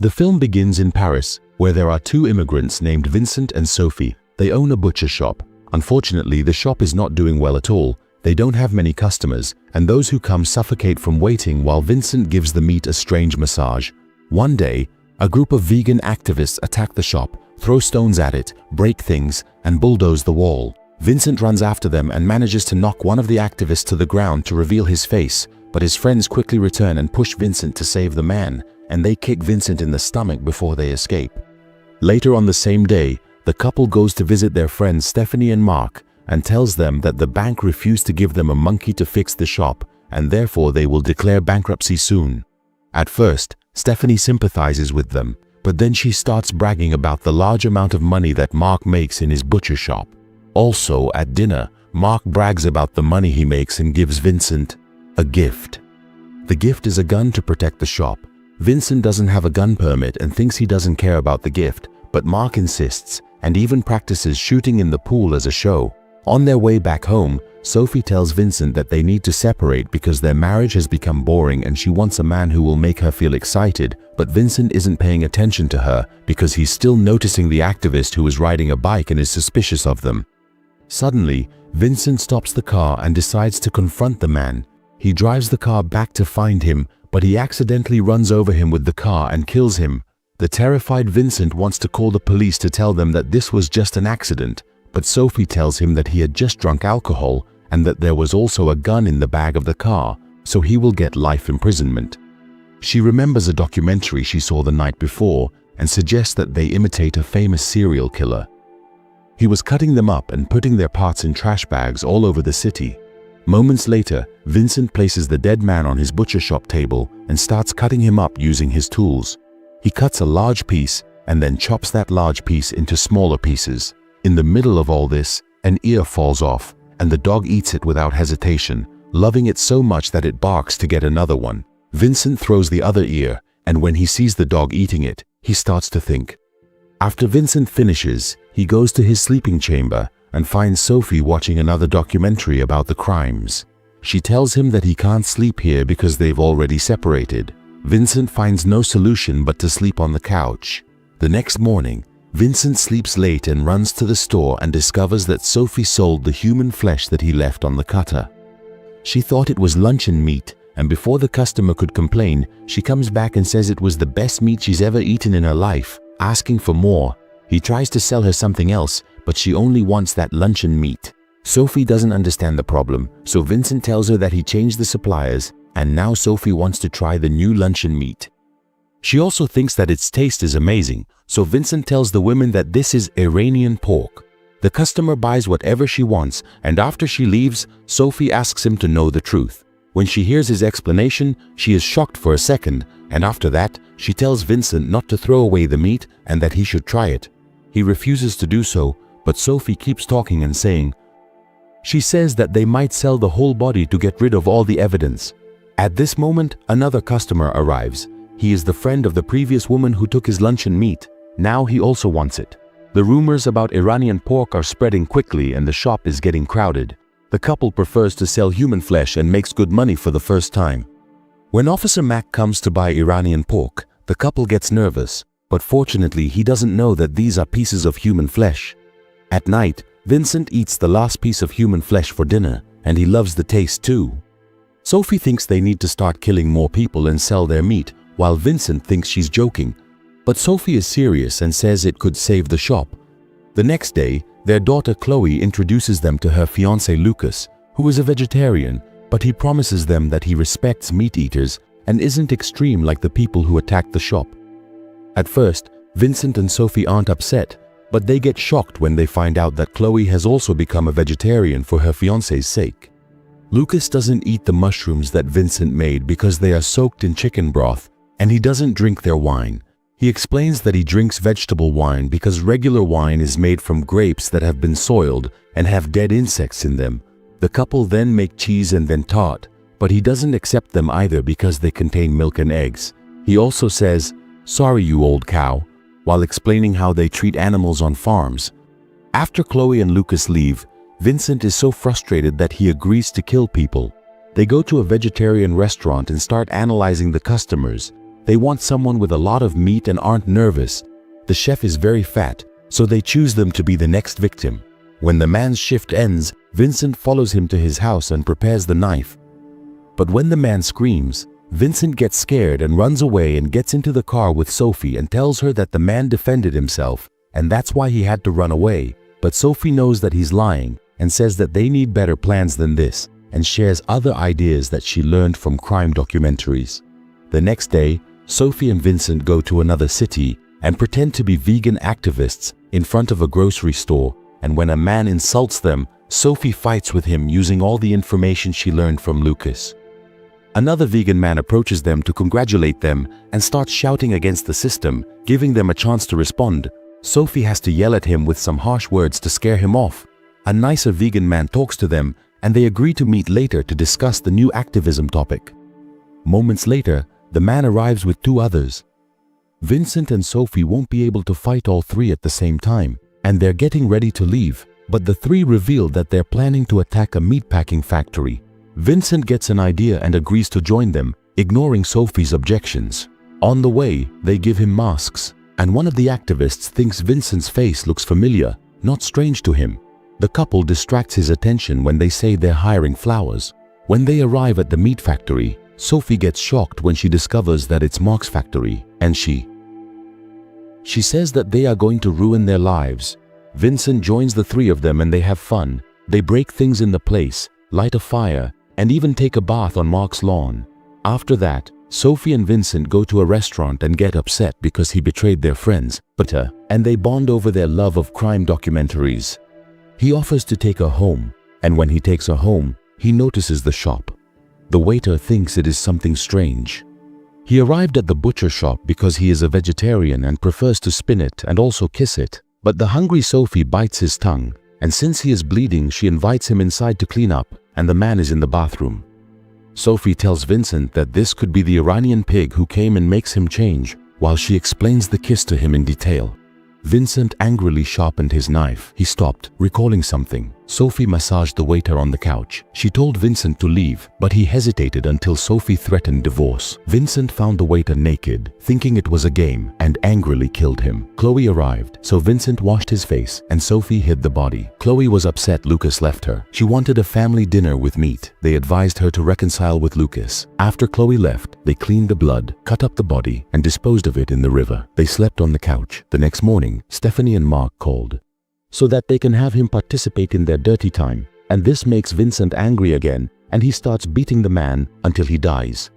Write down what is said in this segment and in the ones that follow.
The film begins in Paris, where there are two immigrants named Vincent and Sophie. They own a butcher shop. Unfortunately, the shop is not doing well at all. They don't have many customers, and those who come suffocate from waiting while Vincent gives the meat a strange massage. One day, a group of vegan activists attack the shop, throw stones at it, break things, and bulldoze the wall. Vincent runs after them and manages to knock one of the activists to the ground to reveal his face, but his friends quickly return and push Vincent to save the man, and they kick Vincent in the stomach before they escape. Later on the same day, the couple goes to visit their friends Stephanie and Mark and tells them that the bank refused to give them a monkey to fix the shop, and therefore they will declare bankruptcy soon. At first, Stephanie sympathizes with them, but then she starts bragging about the large amount of money that Mark makes in his butcher shop. Also, at dinner, Mark brags about the money he makes and gives Vincent a gift. The gift is a gun to protect the shop. Vincent doesn't have a gun permit and thinks he doesn't care about the gift, but Mark insists and even practices shooting in the pool as a show. On their way back home, Sophie tells Vincent that they need to separate because their marriage has become boring and she wants a man who will make her feel excited, but Vincent isn't paying attention to her because he's still noticing the activist who is riding a bike and is suspicious of them. Suddenly, Vincent stops the car and decides to confront the man. He drives the car back to find him, but he accidentally runs over him with the car and kills him. The terrified Vincent wants to call the police to tell them that this was just an accident, but Sophie tells him that he had just drunk alcohol and that there was also a gun in the bag of the car, so he will get life imprisonment. She remembers a documentary she saw the night before and suggests that they imitate a famous serial killer. He was cutting them up and putting their parts in trash bags all over the city. Moments later, Vincent places the dead man on his butcher shop table and starts cutting him up using his tools. He cuts a large piece and then chops that large piece into smaller pieces. In the middle of all this, an ear falls off, and the dog eats it without hesitation, loving it so much that it barks to get another one. Vincent throws the other ear, and when he sees the dog eating it, he starts to think. After Vincent finishes, he goes to his sleeping chamber and finds Sophie watching another documentary about the crimes. She tells him that he can't sleep here because they've already separated. Vincent finds no solution but to sleep on the couch. The next morning, Vincent sleeps late and runs to the store and discovers that Sophie sold the human flesh that he left on the cutter. She thought it was luncheon meat, and before the customer could complain, she comes back and says it was the best meat she's ever eaten in her life, asking for more. He tries to sell her something else, but she only wants that luncheon meat. Sophie doesn't understand the problem, so Vincent tells her that he changed the suppliers, and now Sophie wants to try the new luncheon meat. She also thinks that its taste is amazing, so Vincent tells the women that this is Iranian pork. The customer buys whatever she wants, and after she leaves, Sophie asks him to know the truth. When she hears his explanation, she is shocked for a second, and after that, she tells Vincent not to throw away the meat and that he should try it. He refuses to do so, but Sophie keeps talking and saying. She says that they might sell the whole body to get rid of all the evidence. At this moment, another customer arrives. He is the friend of the previous woman who took his luncheon meat. Now he also wants it. The rumors about Iranian pork are spreading quickly and the shop is getting crowded. The couple prefers to sell human flesh and makes good money for the first time. When Officer Mac comes to buy Iranian pork, the couple gets nervous, but fortunately he doesn't know that these are pieces of human flesh. At night, Vincent eats the last piece of human flesh for dinner, and he loves the taste too. Sophie thinks they need to start killing more people and sell their meat, while Vincent thinks she's joking. But Sophie is serious and says it could save the shop. The next day, their daughter Chloe introduces them to her fiancé Lucas, who is a vegetarian, but he promises them that he respects meat eaters and isn't extreme like the people who attacked the shop. At first, Vincent and Sophie aren't upset, but they get shocked when they find out that Chloe has also become a vegetarian for her fiancé's sake. Lucas doesn't eat the mushrooms that Vincent made because they are soaked in chicken broth, and he doesn't drink their wine. He explains that he drinks vegetable wine because regular wine is made from grapes that have been soiled and have dead insects in them. The couple then make cheese and then tart, but he doesn't accept them either because they contain milk and eggs. He also says, "Sorry, you old cow," while explaining how they treat animals on farms. After Chloe and Lucas leave, Vincent is so frustrated that he agrees to kill people. They go to a vegetarian restaurant and start analyzing the customers. They want someone with a lot of meat and aren't nervous. The chef is very fat, so they choose them to be the next victim. When the man's shift ends, Vincent follows him to his house and prepares the knife. But when the man screams, Vincent gets scared and runs away and gets into the car with Sophie and tells her that the man defended himself and that's why he had to run away. But Sophie knows that he's lying and says that they need better plans than this and shares other ideas that she learned from crime documentaries. The next day, Sophie and Vincent go to another city and pretend to be vegan activists in front of a grocery store, and when a man insults them, Sophie fights with him using all the information she learned from Lucas. Another vegan man approaches them to congratulate them and starts shouting against the system, giving them a chance to respond. Sophie has to yell at him with some harsh words to scare him off. A nicer vegan man talks to them and they agree to meet later to discuss the new activism topic. Moments later, the man arrives with two others. Vincent and Sophie won't be able to fight all three at the same time, and they're getting ready to leave, but the three reveal that they're planning to attack a meatpacking factory. Vincent gets an idea and agrees to join them, ignoring Sophie's objections. On the way, they give him masks, and one of the activists thinks Vincent's face looks familiar, not strange to him. The couple distracts his attention when they say they're hiring flowers. When they arrive at the meat factory, Sophie gets shocked when she discovers that it's Mark's factory, and she says that they are going to ruin their lives. Vincent joins the three of them and they have fun. They break things in the place, light a fire, and even take a bath on Mark's lawn. After that, Sophie and Vincent go to a restaurant and get upset because he betrayed their friends, and they bond over their love of crime documentaries. He offers to take her home, and when he takes her home, he notices the shop. The waiter thinks it is something strange. He arrived at the butcher shop because he is a vegetarian and prefers to spin it and also kiss it. But the hungry Sophie bites his tongue, and since he is bleeding, she invites him inside to clean up, and the man is in the bathroom. Sophie tells Vincent that this could be the Iranian pig who came and makes him change, while she explains the kiss to him in detail. Vincent angrily sharpened his knife. He stopped, recalling something. Sophie massaged the waiter on the couch. She told Vincent to leave, but he hesitated until Sophie threatened divorce. Vincent found the waiter naked, thinking it was a game, and angrily killed him. Chloe arrived, so Vincent washed his face, and Sophie hid the body. Chloe was upset Lucas left her. She wanted a family dinner with meat. They advised her to reconcile with Lucas. After Chloe left, they cleaned the blood, cut up the body, and disposed of it in the river. They slept on the couch. The next morning, Stephanie and Mark called, so that they can have him participate in their dirty time. And this makes Vincent angry again, and he starts beating the man until he dies.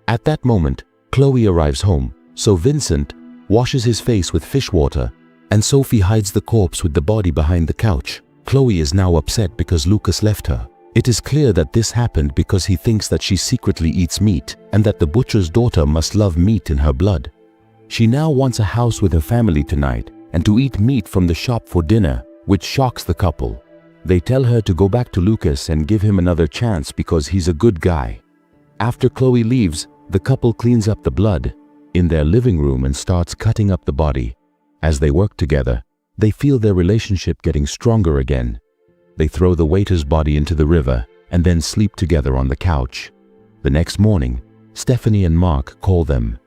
At that moment, Chloe arrives home, so Vincent washes his face with fish water, and Sophie hides the corpse with the body behind the couch. Chloe is now upset because Lucas left her. It is clear that this happened because he thinks that she secretly eats meat, and that the butcher's daughter must love meat in her blood. She now wants a house with her family tonight, and to eat meat from the shop for dinner, which shocks the couple. They tell her to go back to Lucas and give him another chance because he's a good guy. After Chloe leaves, the couple cleans up the blood in their living room and starts cutting up the body. As they work together, they feel their relationship getting stronger again. They throw the waiter's body into the river and then sleep together on the couch. The next morning, Stephanie and Mark call them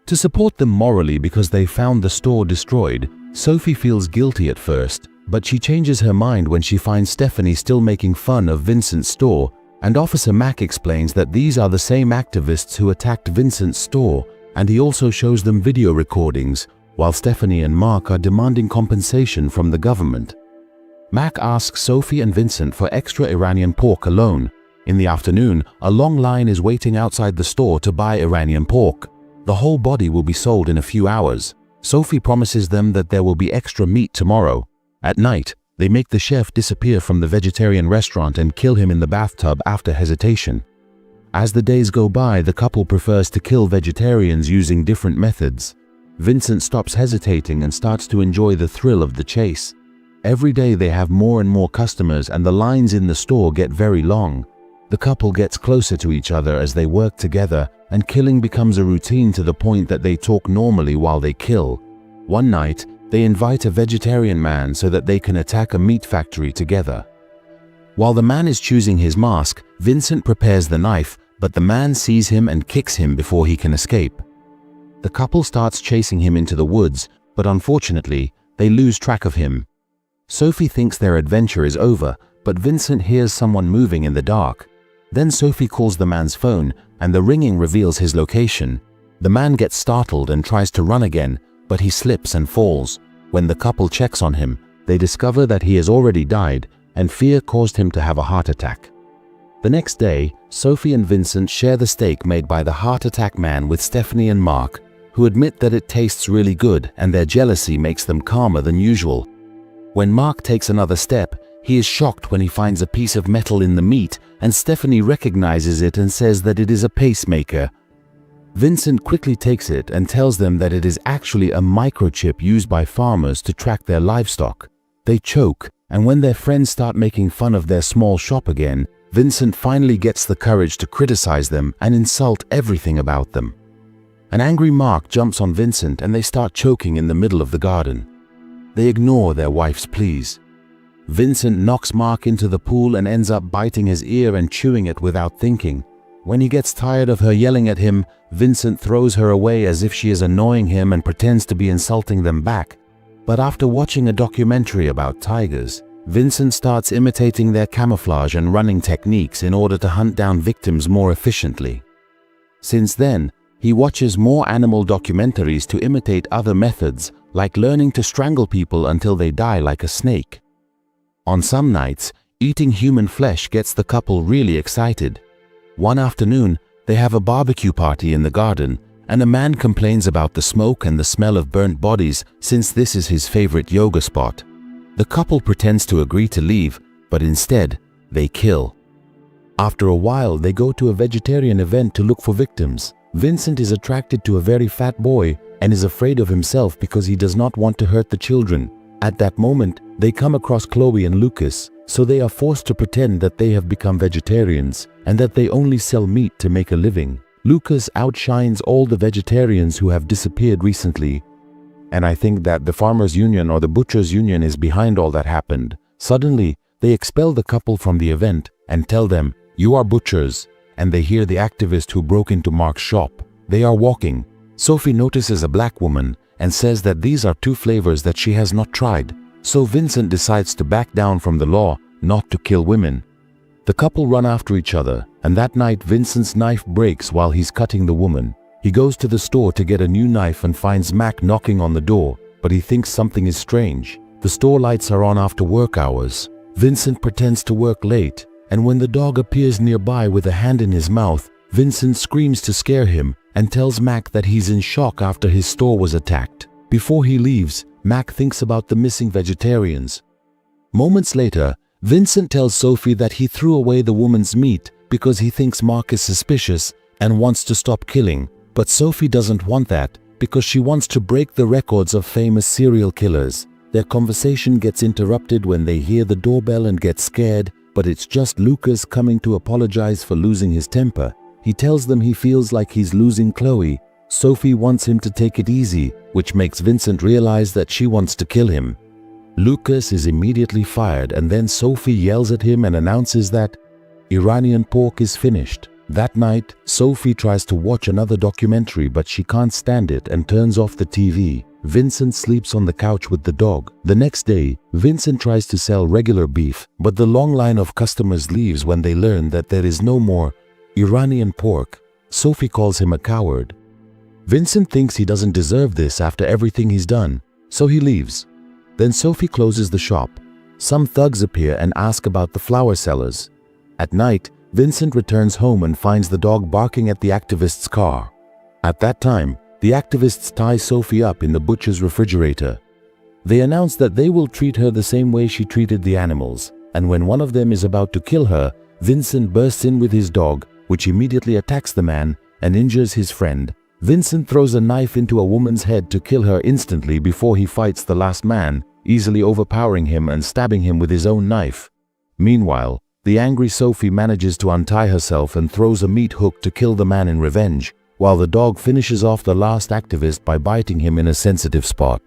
to support them morally because they found the store destroyed. Sophie feels guilty at first, but she changes her mind when she finds Stephanie still making fun of Vincent's store, and Officer Mack explains that these are the same activists who attacked Vincent's store, and he also shows them video recordings, while Stephanie and Mark are demanding compensation from the government. Mack asks Sophie and Vincent for extra Iranian pork alone. In the afternoon, a long line is waiting outside the store to buy Iranian pork. The whole body will be sold in a few hours. Sophie promises them that there will be extra meat tomorrow. At night, they make the chef disappear from the vegetarian restaurant and kill him in the bathtub after hesitation. As the days go by, the couple prefers to kill vegetarians using different methods. Vincent stops hesitating and starts to enjoy the thrill of the chase. Every day they have more and more customers and the lines in the store get very long. The couple gets closer to each other as they work together, and killing becomes a routine to the point that they talk normally while they kill. One night, they invite a vegetarian man so that they can attack a meat factory together. While the man is choosing his mask, Vincent prepares the knife, but the man sees him and kicks him before he can escape. The couple starts chasing him into the woods, but unfortunately, they lose track of him. Sophie thinks their adventure is over, but Vincent hears someone moving in the dark. Then Sophie calls the man's phone, and the ringing reveals his location. The man gets startled and tries to run again, but he slips and falls. When the couple checks on him, they discover that he has already died, and fear caused him to have a heart attack. The next day, Sophie and Vincent share the steak made by the heart attack man with Stephanie and Mark, who admit that it tastes really good and their jealousy makes them calmer than usual. When Mark takes another step, he is shocked when he finds a piece of metal in the meat, and Stephanie recognizes it and says that it is a pacemaker. Vincent quickly takes it and tells them that it is actually a microchip used by farmers to track their livestock. They choke, and when their friends start making fun of their small shop again, Vincent finally gets the courage to criticize them and insult everything about them. An angry Mark jumps on Vincent and they start choking in the middle of the garden. They ignore their wife's pleas. Vincent knocks Mark into the pool and ends up biting his ear and chewing it without thinking. When he gets tired of her yelling at him, Vincent throws her away as if she is annoying him and pretends to be insulting them back. But after watching a documentary about tigers, Vincent starts imitating their camouflage and running techniques in order to hunt down victims more efficiently. Since then, he watches more animal documentaries to imitate other methods, like learning to strangle people until they die like a snake. On some nights, eating human flesh gets the couple really excited. One afternoon, they have a barbecue party in the garden, and a man complains about the smoke and the smell of burnt bodies since this is his favorite yoga spot. The couple pretends to agree to leave, but instead, they kill. After a while, they go to a vegetarian event to look for victims. Vincent is attracted to a very fat boy and is afraid of himself because he does not want to hurt the children. At that moment, they come across Chloe and Lucas, so they are forced to pretend that they have become vegetarians and that they only sell meat to make a living. Lucas outshines all the vegetarians who have disappeared recently. And I think that the Farmers Union or the Butchers Union is behind all that happened. Suddenly, they expel the couple from the event and tell them, "You are butchers," and they hear the activist who broke into Mark's shop. They are walking. Sophie notices a black woman and says that these are two flavors that she has not tried. So Vincent decides to back down from the law not to kill women. The couple run after each other, and that night Vincent's knife breaks while he's cutting the woman. He goes to the store to get a new knife and finds Mac knocking on the door, but he thinks something is strange. The store lights are on after work hours. Vincent pretends to work late, and when the dog appears nearby with a hand in his mouth, Vincent screams to scare him and tells Mac that he's in shock after his store was attacked. Before he leaves, Mac thinks about the missing vegetarians. Moments later, Vincent tells Sophie that he threw away the woman's meat because he thinks Mark is suspicious and wants to stop killing. But Sophie doesn't want that because she wants to break the records of famous serial killers. Their conversation gets interrupted when they hear the doorbell and get scared, but it's just Lucas coming to apologize for losing his temper. He tells them he feels like he's losing Chloe. Sophie wants him to take it easy, which makes Vincent realize that she wants to kill him. Lucas is immediately fired, and then Sophie yells at him and announces that Iranian pork is finished. That night, Sophie tries to watch another documentary, but she can't stand it and turns off the TV. Vincent sleeps on the couch with the dog. The next day, Vincent tries to sell regular beef, but the long line of customers leaves when they learn that there is no more Iranian pork. Sophie calls him a coward. Vincent thinks he doesn't deserve this after everything he's done, so he leaves. Then Sophie closes the shop. Some thugs appear and ask about the flower sellers. At night, Vincent returns home and finds the dog barking at the activist's car. At that time, the activists tie Sophie up in the butcher's refrigerator. They announce that they will treat her the same way she treated the animals, and when one of them is about to kill her, Vincent bursts in with his dog, which immediately attacks the man and injures his friend. Vincent throws a knife into a woman's head to kill her instantly before he fights the last man, easily overpowering him and stabbing him with his own knife. Meanwhile, the angry Sophie manages to untie herself and throws a meat hook to kill the man in revenge, while the dog finishes off the last activist by biting him in a sensitive spot.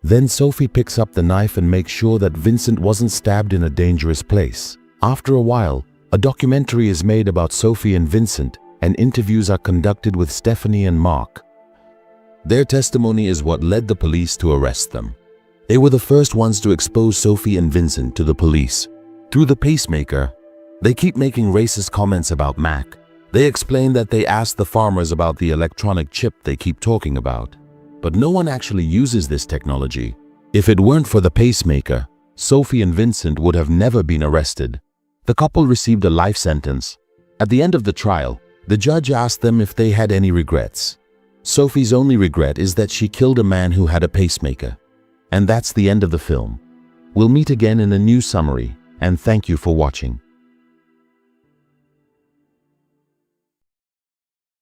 Then Sophie picks up the knife and makes sure that Vincent wasn't stabbed in a dangerous place. After a while, a documentary is made about Sophie and Vincent, and interviews are conducted with Stephanie and Mark. Their testimony is what led the police to arrest them. They were the first ones to expose Sophie and Vincent to the police. Through the pacemaker, they keep making racist comments about Mac. They explain that they asked the farmers about the electronic chip they keep talking about. But no one actually uses this technology. If it weren't for the pacemaker, Sophie and Vincent would have never been arrested. The couple received a life sentence. At the end of the trial, the judge asked them if they had any regrets. Sophie's only regret is that she killed a man who had a pacemaker. And that's the end of the film. We'll meet again in a new summary, and thank you for watching.